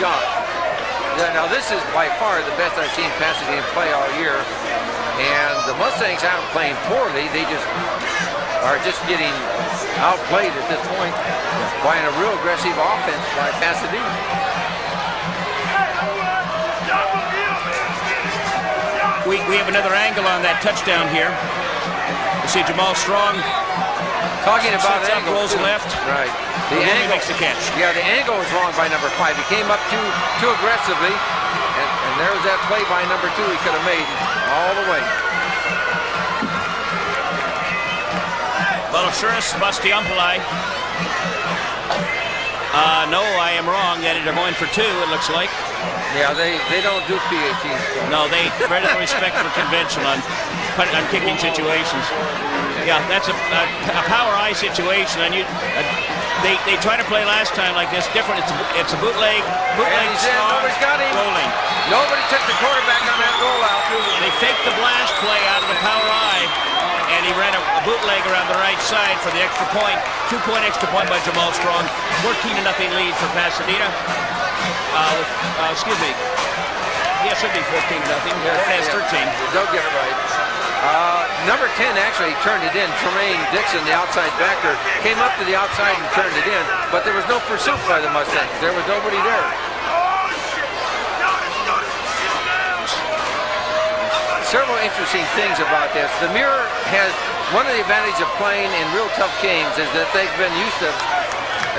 shot. Now this is by far the best I've seen Pasadena play all year. And the Mustangs aren't playing poorly. They just are getting outplayed at this point by a real aggressive offense by Pasadena. We have another angle on that touchdown here. You see Jamal Strong talking about up, angle rolls left. Right. The angle makes the catch. Yeah, the angle was wrong by number 5. He came up too aggressively, and there was that play by number 2 he could have made all the way. Volosuris, Bastiampoli. No, I am wrong. They're going for 2, it looks like. Yeah, they don't do PHS. No, they very little respect for convention on kicking situations. Yeah, that's a power eye situation. And they tried to play last time like this, different. It's a bootleg strong, nobody's got him. rolling. Nobody took the quarterback on that rollout. They faked the blast play out of the power eye, and he ran a bootleg around the right side for the extra point. 2-point extra point by Jamal Strong. 14-0 lead for Pasadena. Excuse me. Yeah, it should be 14-0. Yes, 13. Don't get it right. Number 10 actually turned it in. Tremaine Dixon, the outside backer, came up to the outside and turned it in, but there was no pursuit by the Mustangs. There was nobody there. Several interesting things about this. The MUIR has one of the advantages of playing in real tough games is that they've been used to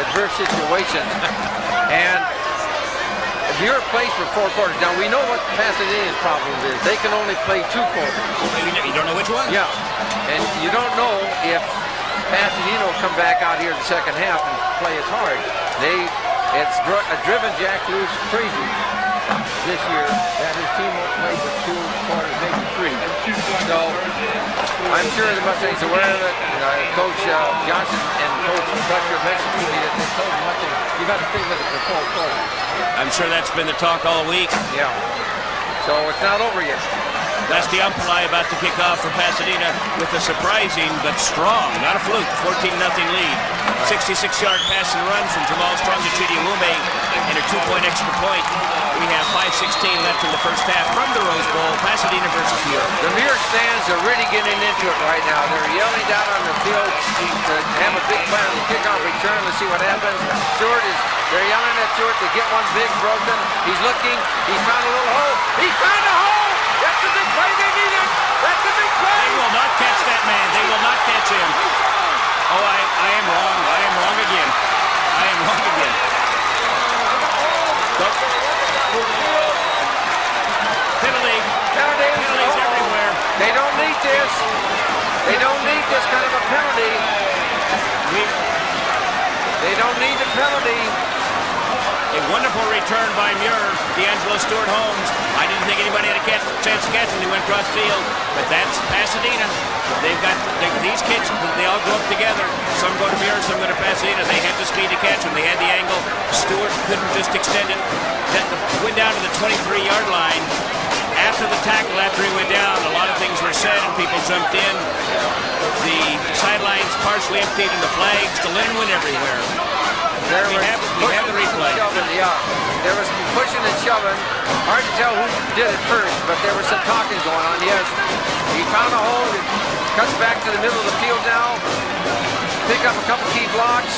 adverse situations. And MUIR plays for 4 quarters. Now, we know what Pasadena's problem is. They can only play 2 quarters. You don't know which one? Yeah. And you don't know if Pasadena will come back out here in the second half and play as hard. It's driven Jack Loose crazy this year that his team won't play for 2 quarters, maybe 3. So I'm sure the Mustangs are aware of it. Coach Johnson and Coach Crusher mentioned to me that they told the Mustangs, you got to stay with it for 4 quarters. I'm sure that's been the talk all week. Yeah. So it's not over yet. Bastiampoli about to kick off for Pasadena with a surprising but strong, not a fluke, 14-0 lead. 66-yard pass and run from Jamal Strong to Chidi Awume and a 2-point extra point. We have 5:16 left in the first half from the Rose Bowl, Pasadena versus MUIR. The MUIR stands are really getting into it right now. They're yelling down on the field to have a big plan on the kickoff return. Let's see what happens. They're yelling at Stewart to get one big broken. He's looking. He found a little hole. He found a hole! That's the big play they needed! That's the big play! They will not catch that man. They will not catch him. Oh, I am wrong. I am wrong again. I am wrong again. Penalties everywhere. They don't need this. They don't need this kind of a penalty. They don't need the penalty. A wonderful return by MUIR, D'Angelo Stewart-Holmes. I didn't think anybody had a chance to catch him. He went cross field, but that's Pasadena. They've got these kids. They all go up together. Some go to MUIR, some go to Pasadena. They had the speed to catch him. They had the angle. Stewart couldn't just extend it. Went down to the 23-yard line. After the tackle, after he went down, a lot of things were said and people jumped in. The sidelines partially emptied and the flags, the linen went everywhere. We have the replay. There was some pushing and shoving. Hard to tell who did it first, but there was some talking going on. Yes, he found a hole. It cuts back to the middle of the field now. Pick up a couple key blocks.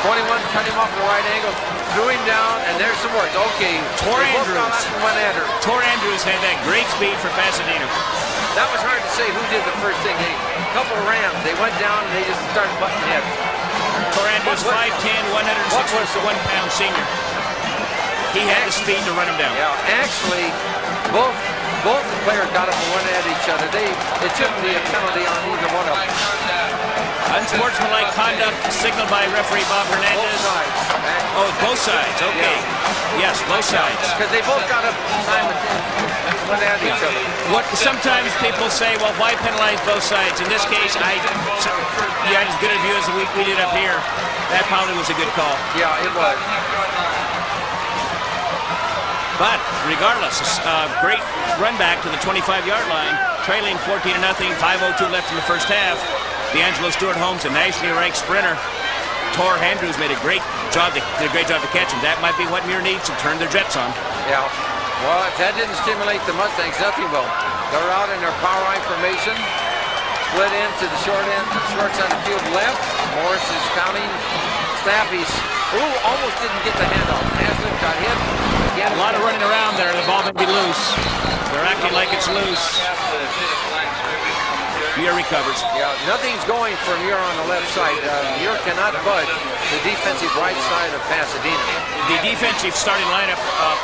21 cut him off the right angle, threw him down, and there's some words. Okay, Tor Andrews had that great speed for Pasadena. That was hard to say who did the first thing. A couple of Rams, they went down and they just started butting heads. Tor Andrews, 5'10", 161-pound senior. He had the speed to run him down. Yeah, actually, both the players got up and went at each other. It shouldn't be a penalty on either one of them. Unsportsmanlike conduct signaled by referee Bob Hernandez. Both sides. Oh, both sides. Okay. Yeah. Yes, both sides. Because they both got up and went at each other. Sometimes people say, well, why penalize both sides? In this case, you had as good a view as we did up here. That probably was a good call. Yeah, it was. But regardless, great run back to the 25-yard line, trailing 14-0, 5:02 left in the first half. D'Angelo Stewart-Holmes, a nationally ranked sprinter, Tor Andrews did a great job to catch him. That might be what Muir needs to turn their jets on. Yeah. Well, if that didn't stimulate the Mustangs, nothing will. They're out in their power line formation. Split into the short side of the field left. Morris is counting. Snappy's, almost didn't get the handoff. Haslett got hit. Again, a lot of running around there. The ball may be loose. They're acting like it's loose. Muir recovers. Yeah, nothing's going for Muir on the left side. Muir cannot budge the defensive right side of Pasadena. The defensive starting lineup of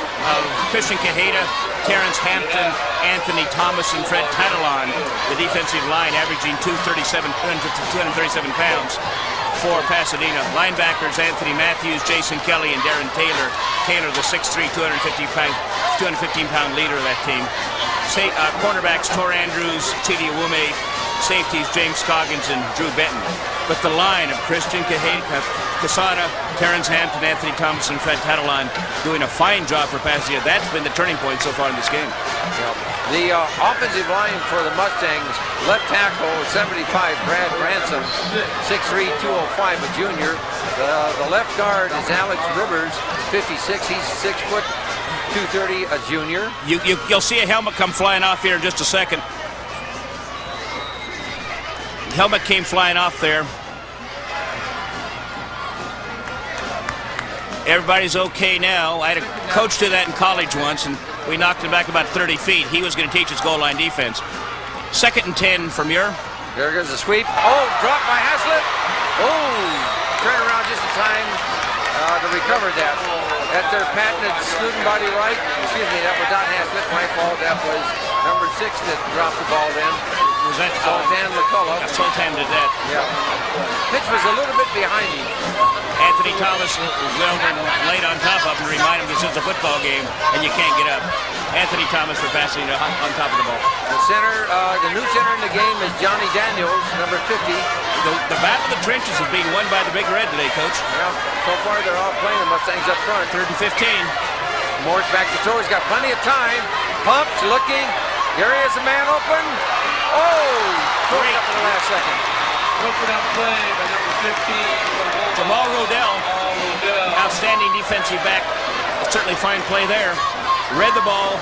Christian Cajeda, Terrence Hampton, Anthony Thomas, and Fred Tatalon. The defensive line averaging 237 pounds for Pasadena. Linebackers Anthony Matthews, Jason Kelly, and Darren Taylor. Taylor, the 6'3", 215-pound leader of that team. Cornerbacks Tor Andrews, Chidi Awume. Safeties James Scoggins and Drew Benton. But the line of Christian Quesada, Terrence Hampton, Anthony Thomas, and Fred Tatalon doing a fine job for Pasadena. That's been the turning point so far in this game. Yep. The offensive line for the Mustangs, left tackle 75, Brad Ransom, 6'3", 205, a junior. The left guard is Alex Rivers, 56. He's 6 foot, 230, a junior. You'll see a helmet come flying off here in just a second. Helmet came flying off there. Everybody's okay now. I had a coach do that in college once, and we knocked him back about 30 feet. He was going to teach us goal line defense. 2nd and 10 from Muir. There goes the sweep. Dropped by Haslett. Turn around just in time to recover that. That's their patented student body right. Excuse me, that was not Haslett. My fault. That was number 6 that dropped the ball then. Was that Sultan McCullough? Yeah, Sultan did that. Yeah. Pitch was a little bit behind him. Anthony Thomas went over and laid on top of him to remind him this is a football game and you can't get up. Anthony Thomas for passing on top of the ball. The new center in the game is Johnny Daniels, number 50. The battle of the trenches is being won by the Big Red today, Coach. Yeah, so far they're all playing the Mustangs up front. 3rd and 15. Moore's back to throw. He's got plenty of time. Pumps, looking. There he is, a man open. Great up in the last second. Open up play by number 15. Jamal Rodell, outstanding defensive back. Certainly fine play there. Read the ball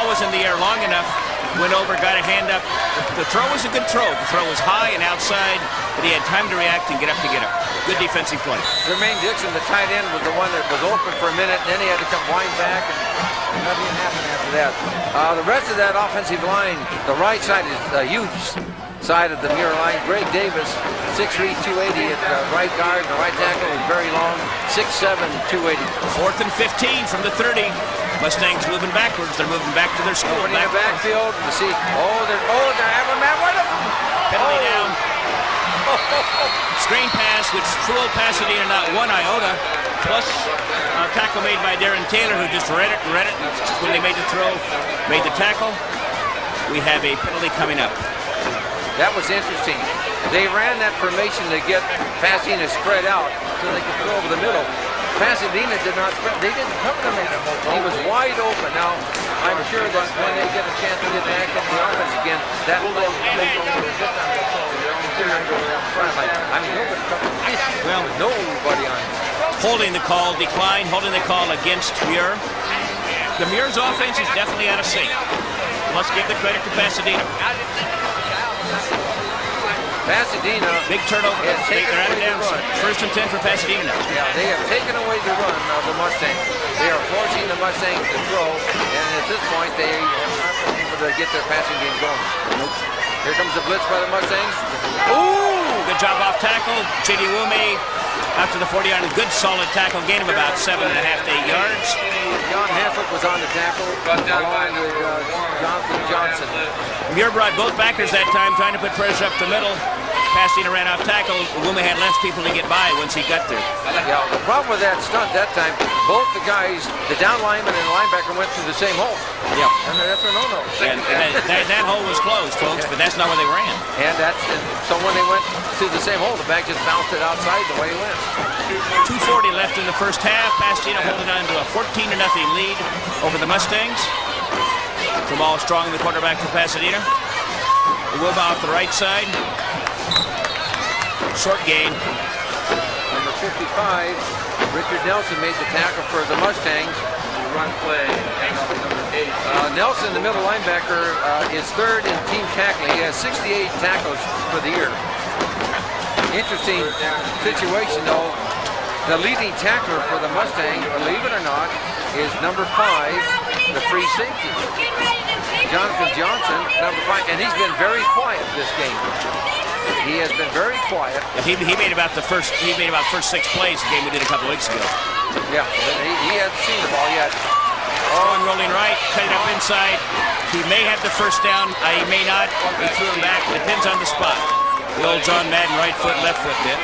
was in the air long enough, went over, got a hand up. The throw was a good throw. The throw was high and outside, but he had time to react and get up to get up. Good defensive play. Jermaine Dixon, the tight end, was the one that was open for a minute, and then he had to come wind back, and nothing happened after that. The rest of that offensive line, the right side is a huge side of the Muir line. Greg Davis, 6'3", 280 at right guard. The right tackle is very long, 6'7", 280. 4th and 15 from the 30. Mustangs moving backwards. They're moving back to their school. In the backfield to see. They're having a man right up. Penalty down. Screen pass, which fooled Pasadena not one iota. Plus, tackle made by Darren Taylor, who just read it. When they made the throw, made the tackle. We have a penalty coming up. That was interesting. They ran that formation to get Pasadena spread out so they could throw over the middle. Pasadena did not spread. They didn't cover him. He was wide open. Now, I'm sure that when they get a chance to get back in the offense again, that will go nobody on him. Holding the call, holding the call against Muir. The Muir's offense is definitely out of sync. Let's give the credit to Pasadena. Pasadena. Big turnover. They're out of downs. 1st and 10 for Pasadena now. Yeah, they have taken away the run of the Mustangs. They are forcing the Mustangs to throw, and at this point, they are not able to get their passing game going. Nope. Here comes the blitz by the Mustangs. Good job off tackle. Chidi Awume out to the 40-yard. Good solid tackle. Gain of about 7.5 to 8 yards. John Haslett was on the tackle along with Johnson. Muir brought both backers that time, trying to put pressure up the middle. Pasadena ran off tackle. Awume had less people to get by once he got there. Yeah, the problem with that stunt that time, both the guys, the down lineman and the linebacker, went through the same hole. Yeah. And that's a no-no. And that hole was closed, folks, but that's not where they ran. And so when they went to the same hole, the back just bounced it outside the way he went. 2:40 left in the first half. Pasadena holding on to a 14-0 lead over the Mustangs. Jamal Strong, the quarterback for Pasadena. Awume off the right side. Short gain. Number 15 55, Richard Nelson made the tackle for the Mustangs. Run play, handoff number 8. Nelson, the middle linebacker, is third in team tackling. He has 68 tackles for the year. Interesting situation, though. The leading tackler for the Mustangs, believe it or not, is number 5, the free safety, Jonathan Johnson, number 5, and he's been very quiet this game. He has been very quiet. He made about first 6 plays the game we did a couple weeks ago. Yeah, but he hasn't seen the ball yet. Going rolling right, cut it up inside. He may have the first down. He may not. He threw him back. Depends on the spot. The old John Madden right foot, left foot bit.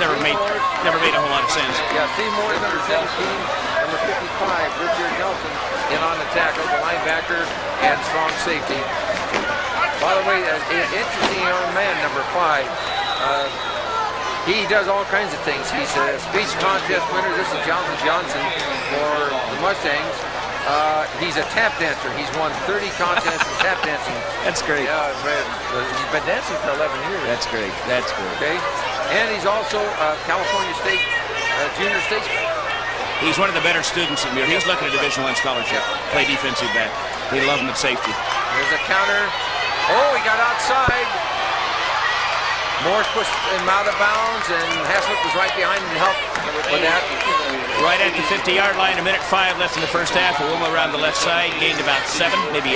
Never made a whole lot of sense. Yeah, Seymour, number 17, number 55, Richard Nelson, in on the tackle, the linebacker, and strong safety. By the way, an interesting young man, number 5. He does all kinds of things. He's a speech contest winner. This is Jonathan Johnson for the Mustangs. He's a tap dancer. He's won 30 contests in tap dancing. That's great. Yeah, he's been dancing for 11 years. That's great. That's great. Okay, and he's also a California State junior statesman. He's one of the better students at MUIR. He's looking at a Division I scholarship. Play defensive back. They love him at safety. There's a counter. Oh, he got outside. Morris pushed him out of bounds, and Haslett was right behind him to help with that. Right at the 50-yard line, 1:05 left in the first half. Wilma around the left side, gained about 7, maybe 8.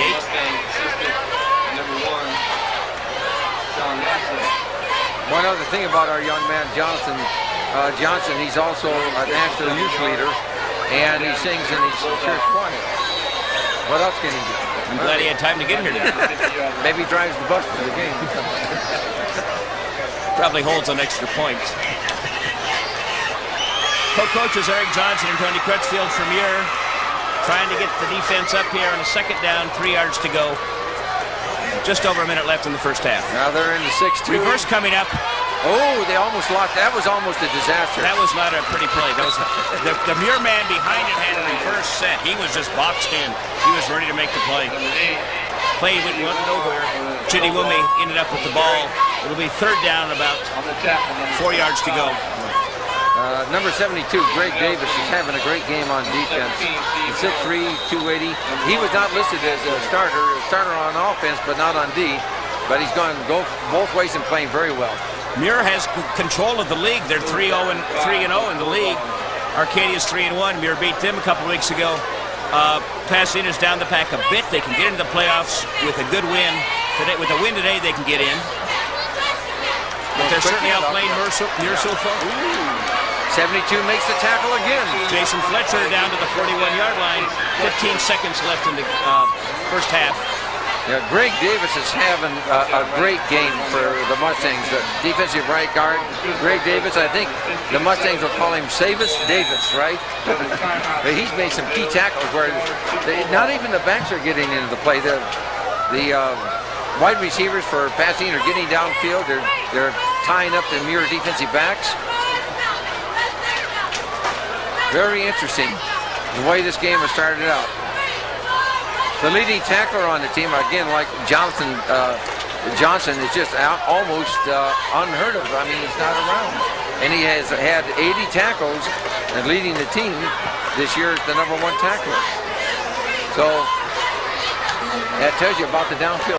Number 1, John Nelson. One other thing about our young man, Johnson, he's also a national youth leader, and he sings in his church choir. What else can he do? I'm glad he had time to get here today. Maybe he drives the bus to the game. Probably holds on extra points. Co-coaches Eric Johnson and Tony Crutchfield from MUIR trying to get the defense up here on a second down, 3 yards to go. Just over a minute left in the first half. Now they're in the 6-2. Reverse coming up. Oh, they almost lost. That was almost a disaster. That was not a pretty play. That was the MUIR man behind it had a reverse set. He was just boxed in. He was ready to make the play. Play went nowhere. Jitty Wumi ended up with the ball. It'll be third down, about 4 yards to go. Number 72, Greg Davis, is having a great game on defense. He's 6'3", 280. He was not listed as a starter on offense, but not on D. But he's going to go both ways and playing very well. MUIR has control of the league. They're 3-0 in the league. Arcadia's 3-1. MUIR beat them a couple weeks ago. Pasadena's down the pack a bit. They can get into the playoffs with a good win. Today, with a win today, they can get in. But they're certainly outplaying MUIR so far. 72 makes the tackle again. Jason Fletcher down to the 41-yard line. 15 seconds left in the first half. Yeah, Greg Davis is having a great game for the Mustangs. The defensive right guard, Greg Davis. I think the Mustangs will call him Savis Davis, right? But he's made some key tackles where not even the backs are getting into the play. The wide receivers for Pasadena are getting downfield. They're tying up the MUIR defensive backs. Very interesting the way this game has started out. The leading tackler on the team, again, like Johnson, is just almost unheard of. I mean, he's not around. And he has had 80 tackles and leading the team this year as the #1 tackler. So that tells you about the downfield.